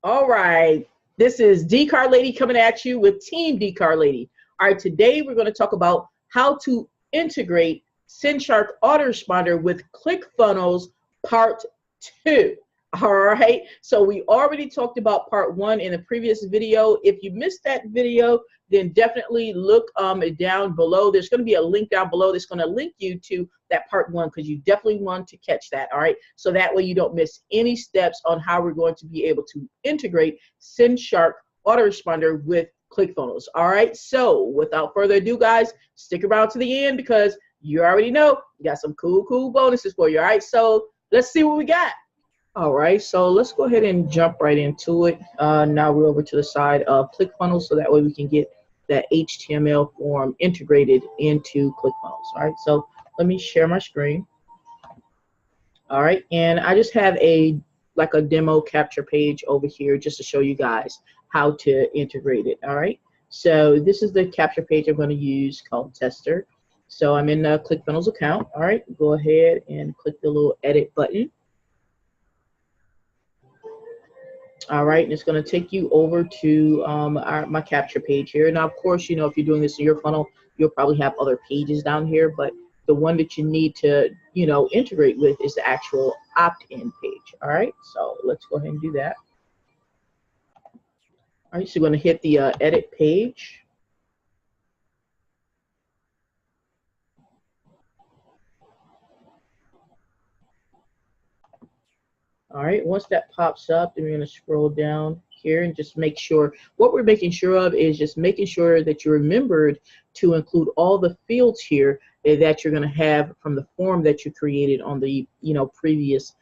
All right, this is Dee Car Lady coming at you with Team Dee Car Lady. All right, today we're going to talk about how to integrate Sendshark Autoresponder with Clickfunnels Part 2. All right, so we already talked about Part 1 in the previous video. If you missed that video, then definitely look down below. There's going to be a link down below that's going to link you to that Part 1 because you definitely want to catch that. All right, so that way you don't miss any steps on how we're going to be able to integrate Sendshark Autoresponder with Clickfunnels. All right, so without further ado, guys, stick around to the end because you already know we got some cool bonuses for you. All right, so let's see what we got. All right, so let's go ahead and jump right into it. Now we're over to the side of Clickfunnels, so that way we can get that HTML form integrated into Clickfunnels. All right, so let me share my screen. All right, and I just have a demo capture page over here just to show you guys how to integrate it. All right, so this is the capture page I'm going to use called Tester. So I'm in the Clickfunnels account. All right, go ahead and click the little edit button. All right, and it's going to take you over to my capture page here. Now, of course, you know, if you're doing this in your funnel, you'll probably have other pages down here, but the one that you need to, you know, integrate with is the actual opt-in page. All right, so let's go ahead and do that. All right, so you're going to hit the edit page. All right, once that pops up, then we're going to scroll down here and just make sure, what we're making sure of is just making sure that you remembered to include all the fields here that you're going to have from the form that you created on the, you know, previous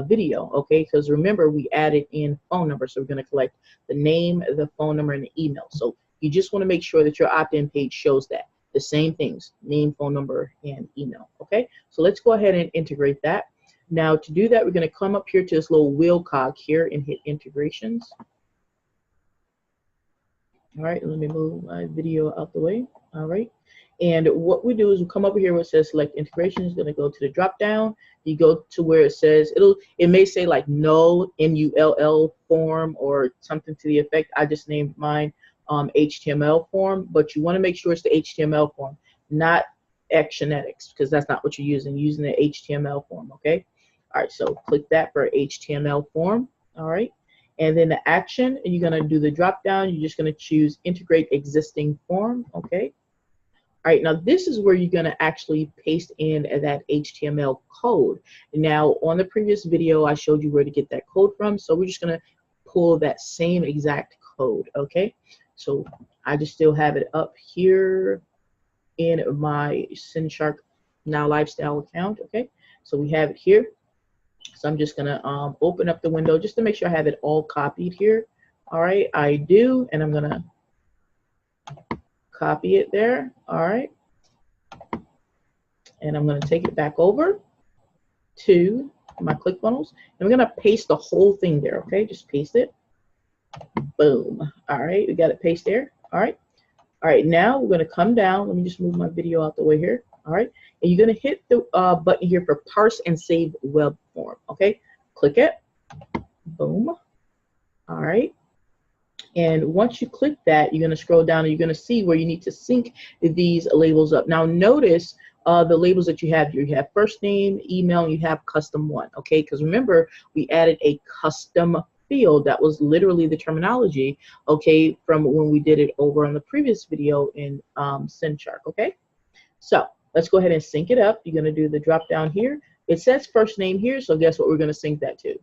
video, okay? Because remember, we added in phone number, so we're going to collect the name, the phone number, and the email. So you just want to make sure that your opt-in page shows that. The same things, name, phone number, and email, okay? So let's go ahead and integrate that. Now, to do that, we're going to come up here to this little wheel cog here and hit integrations. All right, let me move my video out the way. All right, and what we do is we come over here where it says select integrations. Going to go to the drop down. You go to where it says it may say like null, NULL form or something to the effect. I just named mine HTML form, but you want to make sure it's the HTML form, not Actionetics, because that's not what you're using. You're using the HTML form, okay? All right, so click that for HTML form. All right, and then the action, and you're going to do the drop down. You're just going to choose integrate existing form, okay? All right, now this is where you're going to actually paste in that HTML code. Now, on the previous video, I showed you where to get that code from, so we're just going to pull that same exact code, okay? So I just still have it up here in my Sendshark Now Lifestyle account, okay? So we have it here. So I'm just gonna open up the window just to make sure I have it all copied here. All right, I do, and I'm gonna copy it there. All right, and I'm gonna take it back over to my ClickFunnels, and we're gonna paste the whole thing there. Okay, just paste it. Boom. All right, we got it pasted there. All right. All right, now we're going to come down. Let me just move my video out the way here. All right, and you're going to hit the button here for parse and save web form. Okay, click it. Boom. All right, and once you click that, you're going to scroll down and you're going to see where you need to sync these labels up. Now notice the labels that you have here. You have first name, email, and you have custom one. Okay, because remember we added a custom field. That was literally the terminology, okay, from when we did it over on the previous video in Sendshark, okay? So let's go ahead and sync it up. You're going to do the drop down here. It says first name here, so guess what we're going to sync that to?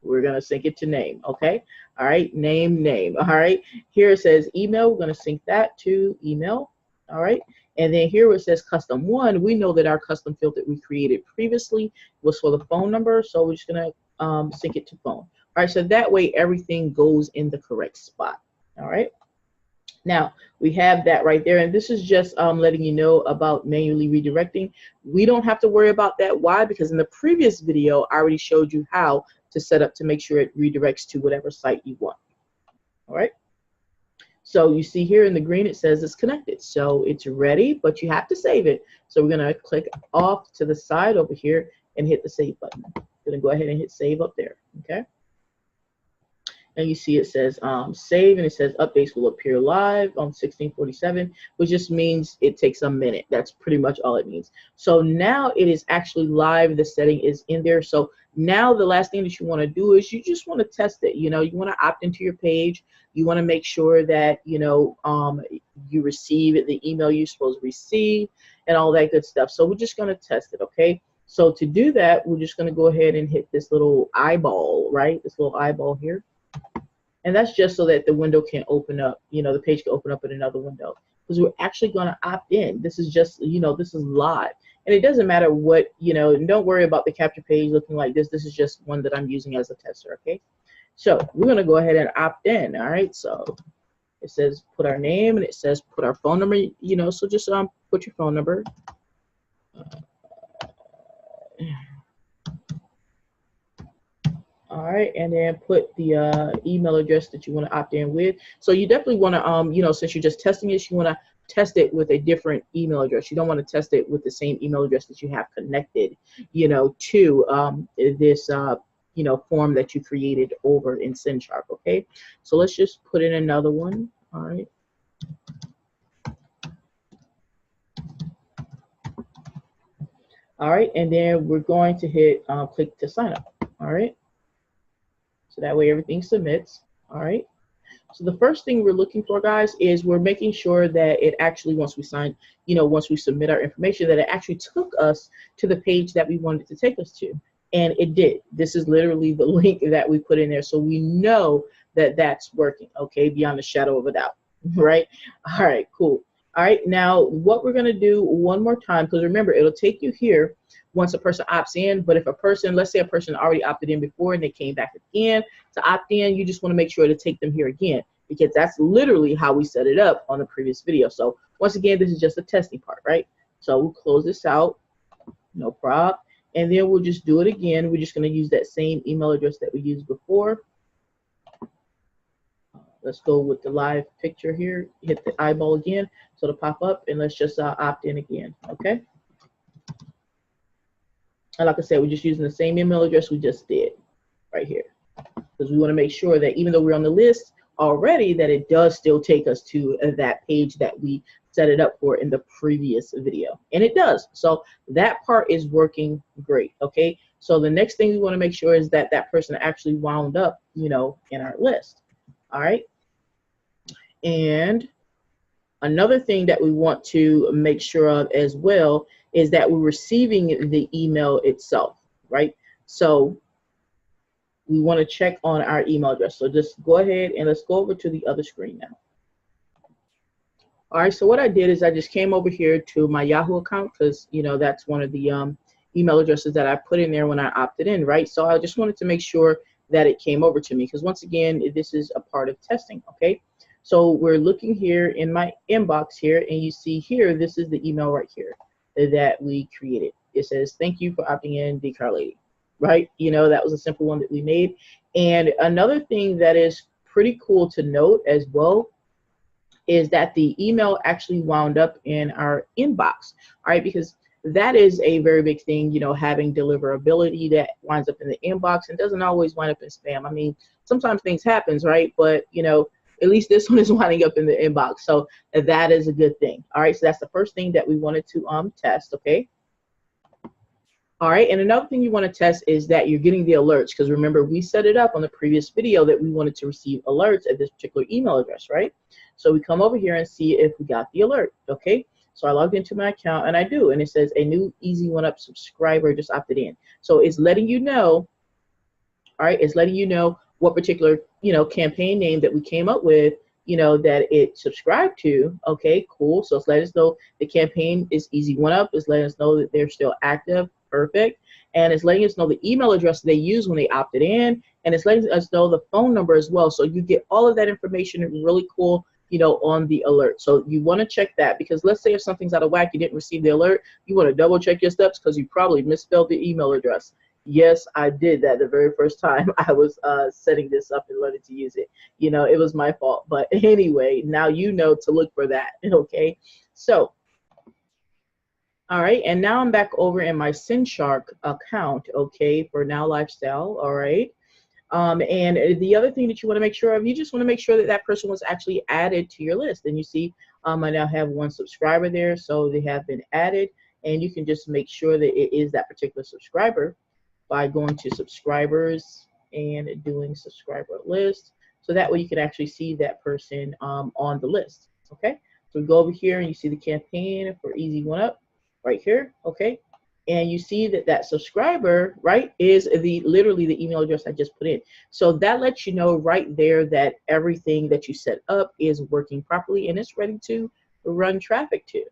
We're going to sync it to name, okay? All right, name. All right, here it says email. We're going to sync that to email, all right? And then here where it says custom one, we know that our custom field that we created previously was for the phone number, so we're just going to sync it to phone. All right, so that way everything goes in the correct spot. All right. Now we have that right there, and this is just letting you know about manually redirecting. We don't have to worry about that. Why? Because in the previous video, I already showed you how to set up to make sure it redirects to whatever site you want. All right. So you see here in the green, it says it's connected. So it's ready, but you have to save it. So we're going to click off to the side over here and hit the save button. Going to go ahead and hit save up there. Okay. And you see it says save, and it says updates will appear live on 1647, which just means it takes a minute. That's pretty much all it means. So now it is actually live. The setting is in there. So now the last thing that you want to do is you just want to test it. You know, you want to opt into your page. You want to make sure that, you know, you receive the email you're supposed to receive and all that good stuff. So we're just going to test it, okay? So to do that, we're just going to go ahead and hit this little eyeball, right? This little eyeball here. And that's just so that the window can open up, you know, the page can open up in another window. Because we're actually going to opt in. This is just, you know, this is live. And it doesn't matter what, you know, don't worry about the capture page looking like this. This is just one that I'm using as a tester, okay? So we're going to go ahead and opt in, all right? So it says put our name, and it says put our phone number, you know, so just put your phone number. All right, and then put the email address that you want to opt in with. So you definitely want to, you know, since you're just testing it, you want to test it with a different email address. You don't want to test it with the same email address that you have connected, you know, to this, you know, form that you created over in Sendshark. Okay, so let's just put in another one. All right. All right, and then we're going to hit click to sign up. All right. So that way everything submits. All right. So the first thing we're looking for, guys, is we're making sure that it actually, once we sign, you know, once we submit our information, that it actually took us to the page that we wanted to take us to. And it did. This is literally the link that we put in there. So we know that that's working, okay, beyond a shadow of a doubt, right? All right, cool. All right, now what we're going to do one more time, because remember, it'll take you here once a person opts in. But if a person, let's say a person already opted in before and they came back again to opt in, you just want to make sure to take them here again, because that's literally how we set it up on the previous video. So once again, this is just the testing part, right? So we'll close this out, no problem. And then we'll just do it again. We're just going to use that same email address that we used before. Let's go with the live picture here. Hit the eyeball again so it'll pop up, and let's just opt in again, okay? And like I said, we're just using the same email address we just did right here, because we want to make sure that even though we're on the list already, that it does still take us to that page that we set it up for in the previous video. And it does. So that part is working great, okay? So the next thing we want to make sure is that that person actually wound up, you know, in our list. All right. And another thing that we want to make sure of as well is that we're receiving the email itself, right? So we want to check on our email address. So just go ahead and let's go over to the other screen now. All right, so what I did is I just came over here to my Yahoo account, because, you know, that's one of the email addresses that I put in there when I opted in, right? So I just wanted to make sure that it came over to me, because once again, this is a part of testing, okay? So we're looking here in my inbox here, and you see here, this is the email right here that we created. It says, thank you for opting in, Dee Car Lady, right? You know, that was a simple one that we made. And another thing that is pretty cool to note as well is that the email actually wound up in our inbox, all right? Because that is a very big thing, you know, having deliverability that winds up in the inbox and doesn't always wind up in spam. I mean, sometimes things happens, right? But, you know, at least this one is winding up in the inbox. So that is a good thing. All right, so that's the first thing that we wanted to test, okay? All right, and another thing you want to test is that you're getting the alerts, because remember, we set it up on the previous video that we wanted to receive alerts at this particular email address, right? So we come over here and see if we got the alert, okay? So I logged into my account, and I do, and it says a new Easy One Up subscriber just opted in. So it's letting you know, all right, it's letting you know what particular, you know, campaign name that we came up with, you know, that it subscribed to. Okay, cool. So it's letting us know the campaign is Easy One Up. It's letting us know that they're still active. Perfect. And it's letting us know the email address they used when they opted in, and it's letting us know the phone number as well. So you get all of that information really cool, you know, on the alert. So you want to check that, because let's say if something's out of whack, you didn't receive the alert, you want to double check your steps, because you probably misspelled the email address. Yes, I did that the very first time I was setting this up and learning to use it. You know, it was my fault. But anyway, now you know to look for that, okay? So, all right, and now I'm back over in my Sendshark account, okay, for Now Lifestyle, all right? And the other thing that you want to make sure of, you just want to make sure that that person was actually added to your list. And you see, I now have 1 subscriber there, so they have been added. And you can just make sure that it is that particular subscriber by going to subscribers and doing subscriber list. So that way you can actually see that person on the list. Okay, so we go over here and you see the campaign for Easy One Up right here. Okay, and you see that that subscriber, right, is literally the email address I just put in. So that lets you know right there that everything that you set up is working properly and it's ready to run traffic to.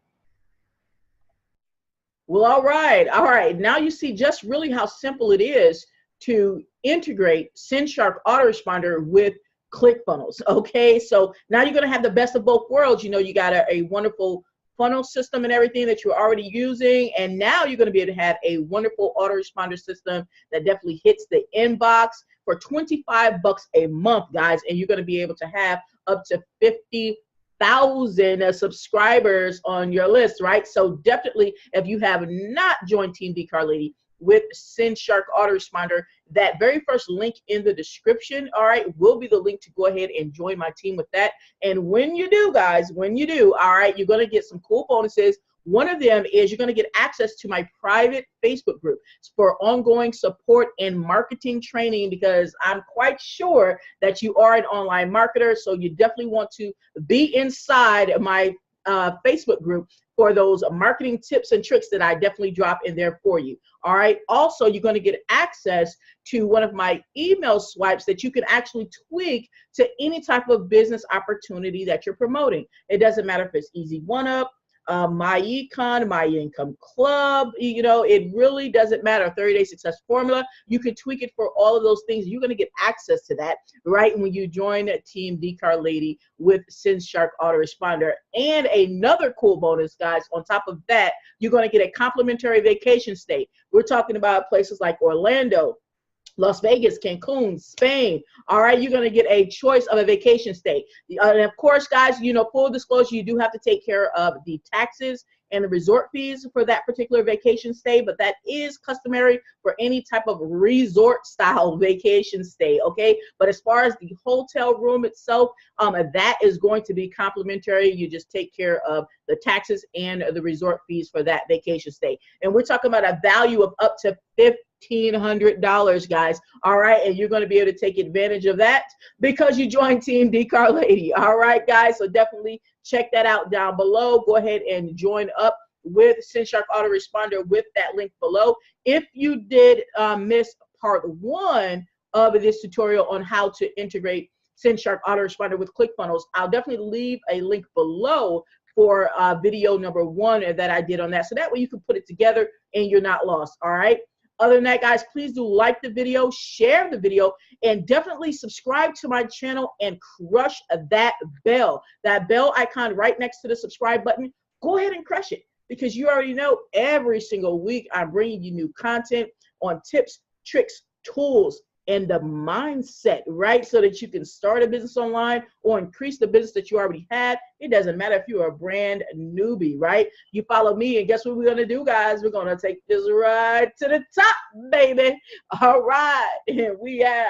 Well, all right. Now you see just really how simple it is to integrate Sendshark Autoresponder with Clickfunnels. Okay, so now you're going to have the best of both worlds. You know, you got a wonderful funnel system and everything that you're already using, and now you're going to be able to have a wonderful autoresponder system that definitely hits the inbox for $25 a month, guys, and you're going to be able to have up to 50,000 subscribers on your list, right? So definitely, if you have not joined Team Dee Car Lady with Sendshark Autoresponder, that very first link in the description, all right, will be the link to go ahead and join my team with that. And when you do, guys, when you do, all right, you're going to get some cool bonuses. One of them is you're going to get access to my private Facebook group for ongoing support and marketing training, because I'm quite sure that you are an online marketer. So you definitely want to be inside my Facebook group for those marketing tips and tricks that I definitely drop in there for you. All right. Also, you're going to get access to one of my email swipes that you can actually tweak to any type of business opportunity that you're promoting. It doesn't matter if it's Easy One Up, My Econ, My Income Club, you know, it really doesn't matter. 30-day success formula, you can tweak it for all of those things. You're going to get access to that right when you join Team Dee Car Lady with Sendshark Autoresponder. And another cool bonus, guys, on top of that, you're going to get a complimentary vacation stay. We're talking about places like Orlando, Las Vegas, Cancun, Spain. All right, you're going to get a choice of a vacation stay. And of course, guys, you know, full disclosure, you do have to take care of the taxes and the resort fees for that particular vacation stay, but that is customary for any type of resort style vacation stay, okay? But as far as the hotel room itself, that is going to be complimentary. You just take care of the taxes and the resort fees for that vacation stay. And we're talking about a value of up to $1,500, guys. All right, and you're going to be able to take advantage of that because you joined Team Dee Car Lady. All right, guys, so definitely check that out down below. Go ahead and join up with Sendshark Autoresponder with that link below. If you did miss part 1 of this tutorial on how to integrate Sendshark Autoresponder with Clickfunnels, I'll definitely leave a link below for video number 1 that I did on that, so that way you can put it together and you're not lost. All right. Other than that, guys, please do like the video, share the video, and definitely subscribe to my channel and crush that bell icon right next to the subscribe button. Go ahead and crush it, because you already know every single week I'm bringing you new content on tips, tricks, tools, and the mindset, right? So that you can start a business online or increase the business that you already had. It doesn't matter if you're a brand newbie, right? You follow me, and guess what we're going to do, guys? We're going to take this right to the top, baby. All right, and we out.